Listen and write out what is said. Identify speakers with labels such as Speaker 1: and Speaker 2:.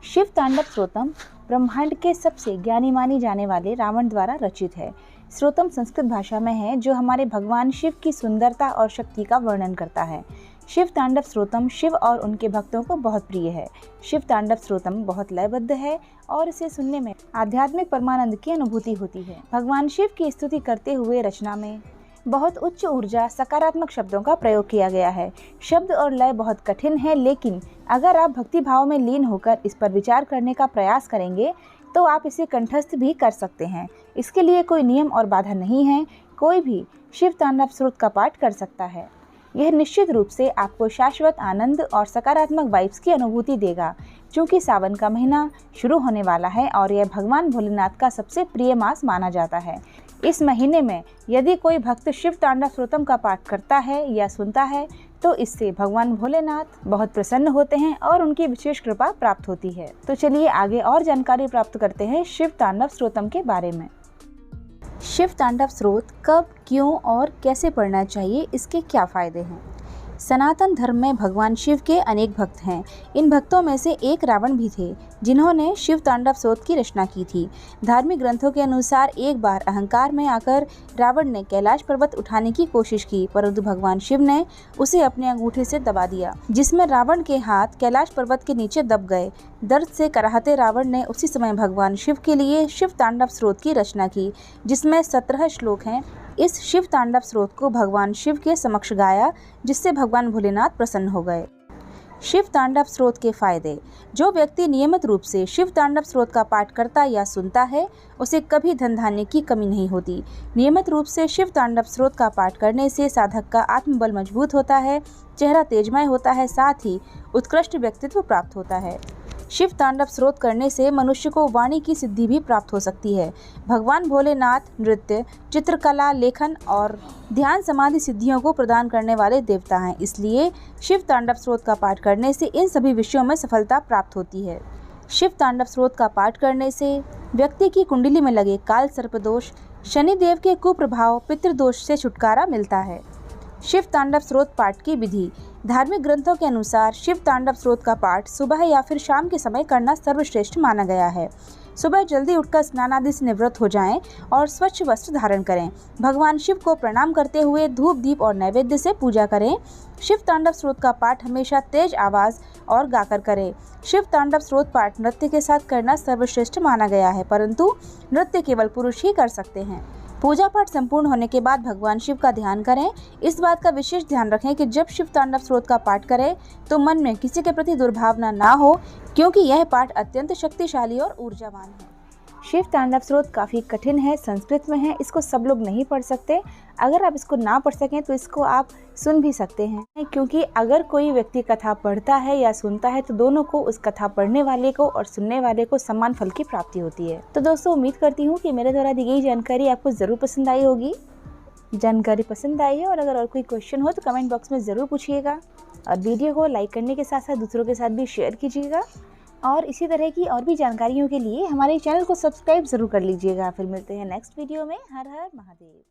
Speaker 1: शिव तांडव स्तोत्रम ब्रह्मांड के सबसे ज्ञानी मानी जाने वाले रावण द्वारा रचित है। स्तोत्रम संस्कृत भाषा में है जो हमारे भगवान शिव की सुंदरता और शक्ति का वर्णन करता है। शिव तांडव स्तोत्रम शिव और उनके भक्तों को बहुत प्रिय है। शिव तांडव स्तोत्रम बहुत लयबद्ध है और इसे सुनने में आध्यात्मिक परमानंद की अनुभूति होती है। भगवान शिव की स्तुति करते हुए रचना में बहुत उच्च ऊर्जा सकारात्मक शब्दों का प्रयोग किया गया है। शब्द और लय बहुत कठिन है, लेकिन अगर आप भक्ति भाव में लीन होकर इस पर विचार करने का प्रयास करेंगे तो आप इसे कंठस्थ भी कर सकते हैं। इसके लिए कोई नियम और बाधा नहीं है, कोई भी शिव तांडव स्तोत्र का पाठ कर सकता है। यह निश्चित रूप से आपको शाश्वत आनंद और सकारात्मक वाइब्स की अनुभूति देगा। क्योंकि सावन का महीना शुरू होने वाला है और यह भगवान भोलेनाथ का सबसे प्रिय मास माना जाता है। इस महीने में यदि कोई भक्त शिव तांडव स्तोत्रम का पाठ करता है या सुनता है तो इससे भगवान भोलेनाथ बहुत प्रसन्न होते हैं और उनकी विशेष कृपा प्राप्त होती है। तो चलिए आगे और जानकारी प्राप्त करते हैं शिव तांडव स्तोत्रम के बारे में। शिव तांडव स्तोत्र कब, क्यों और कैसे पढ़ना चाहिए, इसके क्या फायदे हैं। सनातन धर्म में भगवान शिव के अनेक भक्त हैं। इन भक्तों में से एक रावण भी थे जिन्होंने शिव तांडव स्तोत्र की रचना की थी। धार्मिक ग्रंथों के अनुसार एक बार अहंकार में आकर रावण ने कैलाश पर्वत उठाने की कोशिश की, परंतु भगवान शिव ने उसे अपने अंगूठे से दबा दिया, जिसमें रावण के हाथ कैलाश पर्वत के नीचे दब गए। दर्द से कराहते रावण ने उसी समय भगवान शिव के लिए शिव तांडव स्तोत्र की रचना की, जिसमें 17 श्लोक हैं। इस शिव तांडव स्तोत्र को भगवान शिव के समक्ष गाया, जिससे भगवान भोलेनाथ प्रसन्न हो गए। शिव तांडव स्तोत्र के फायदे। जो व्यक्ति नियमित रूप से शिव तांडव स्तोत्र का पाठ करता या सुनता है उसे कभी धन धान्य की कमी नहीं होती। नियमित रूप से शिव तांडव स्तोत्र का पाठ करने से साधक का आत्मबल मजबूत होता है, चेहरा तेजमय होता है, साथ ही उत्कृष्ट व्यक्तित्व प्राप्त होता है। शिव तांडव स्तोत्र करने से मनुष्य को वाणी की सिद्धि भी प्राप्त हो सकती है। भगवान भोलेनाथ नृत्य, चित्रकला, लेखन और ध्यान समाधि सिद्धियों को प्रदान करने वाले देवता हैं, इसलिए शिव तांडव स्तोत्र का पाठ करने से इन सभी विषयों में सफलता प्राप्त होती है। शिव तांडव स्तोत्र का पाठ करने से व्यक्ति की कुंडली में लगे काल सर्पदोष, शनिदेव के कुप्रभाव, पितृदोष से छुटकारा मिलता है। शिव तांडव स्तोत्र पाठ की विधि। धार्मिक ग्रंथों के अनुसार शिव तांडव स्तोत्र का पाठ सुबह या फिर शाम के समय करना सर्वश्रेष्ठ माना गया है। सुबह जल्दी उठकर स्नान आदि से निवृत्त हो जाएं और स्वच्छ वस्त्र धारण करें। भगवान शिव को प्रणाम करते हुए धूप दीप और नैवेद्य से पूजा करें। शिव तांडव स्तोत्र का पाठ हमेशा तेज आवाज़ और गाकर करें। शिव तांडव स्तोत्र पाठ नृत्य के साथ करना सर्वश्रेष्ठ माना गया है, परंतु नृत्य केवल पुरुष ही कर सकते हैं। पूजा पाठ संपूर्ण होने के बाद भगवान शिव का ध्यान करें। इस बात का विशेष ध्यान रखें कि जब शिव तांडव स्तोत्र का पाठ करें तो मन में किसी के प्रति दुर्भावना ना हो, क्योंकि यह पाठ अत्यंत शक्तिशाली और ऊर्जावान है। शिव तांडव स्तोत्र काफ़ी कठिन है, संस्कृत में है, इसको सब लोग नहीं पढ़ सकते। अगर आप इसको ना पढ़ सकें तो इसको आप सुन भी सकते हैं, क्योंकि अगर कोई व्यक्ति कथा पढ़ता है या सुनता है तो दोनों को, उस कथा पढ़ने वाले को और सुनने वाले को समान फल की प्राप्ति होती है। तो दोस्तों, उम्मीद करती हूँ कि मेरे द्वारा दी गई जानकारी आपको ज़रूर पसंद आई होगी। जानकारी पसंद आई है और अगर और कोई क्वेश्चन हो तो कमेंट बॉक्स में ज़रूर पूछिएगा और वीडियो को लाइक करने के साथ साथ दूसरों के साथ भी शेयर कीजिएगा। और इसी तरह की और भी जानकारियों के लिए हमारे चैनल को सब्सक्राइब ज़रूर कर लीजिएगा। फिर मिलते हैं नेक्स्ट वीडियो में। हर हर महादेव।